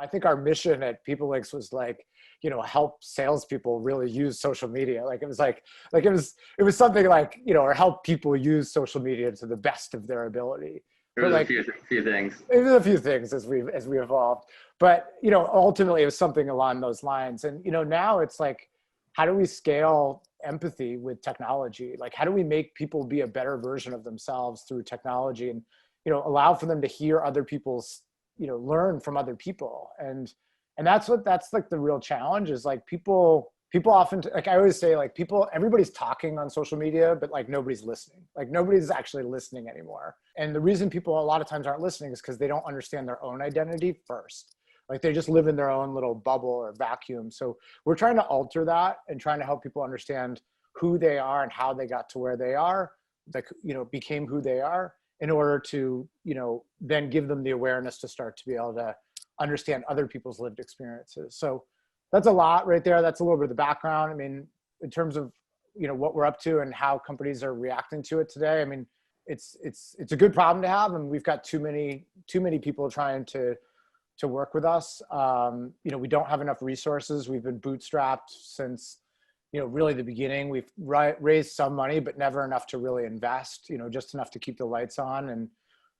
I think our mission at PeopleLinks was like, help salespeople really use social media. Like it was something like, or help people use social media to the best of their ability. There was like, a few things. It was a few things as we evolved, but ultimately it was something along those lines. And now it's like, how do we scale empathy with technology? Like, how do we make people be a better version of themselves through technology, and allow for them to hear other people's, learn from other people, and that's like the real challenge is like people often, like I always say, like everybody's talking on social media, but like nobody's listening. Like nobody's actually listening anymore. And the reason people a lot of times aren't listening is because they don't understand their own identity first. Like they just live in their own little bubble or vacuum. So we're trying to alter that and trying to help people understand who they are and how they got to where they are, like, became who they are, in order to, then give them the awareness to start to be able to understand other people's lived experiences. So that's a lot right there. That's a little bit of the background. I mean, in terms of, what we're up to and how companies are reacting to it today. I mean, it's a good problem to have. And we've got too many people trying to work with us. We don't have enough resources. We've been bootstrapped since, really the beginning. We've raised some money, but never enough to really invest, just enough to keep the lights on. And,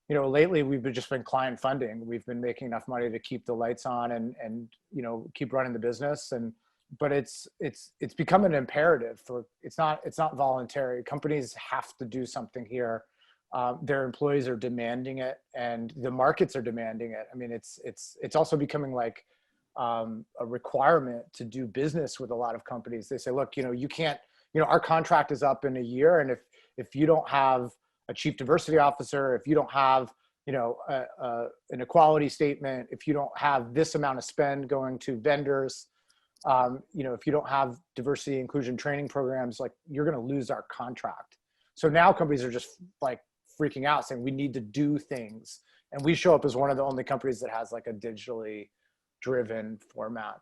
lately we've just been client funding. We've been making enough money to keep the lights on and keep running the business. But it's become an imperative it's not voluntary. Companies have to do something here. Their employees are demanding it, and the markets are demanding it. I mean, it's also becoming like a requirement to do business with a lot of companies. They say, look, you can't, our contract is up in a year, and if you don't have a chief diversity officer, if you don't have, an equality statement, if you don't have this amount of spend going to vendors, if you don't have diversity inclusion training programs, like you're going to lose our contract. So now companies are just like freaking out, saying we need to do things. And we show up as one of the only companies that has like a digitally driven format.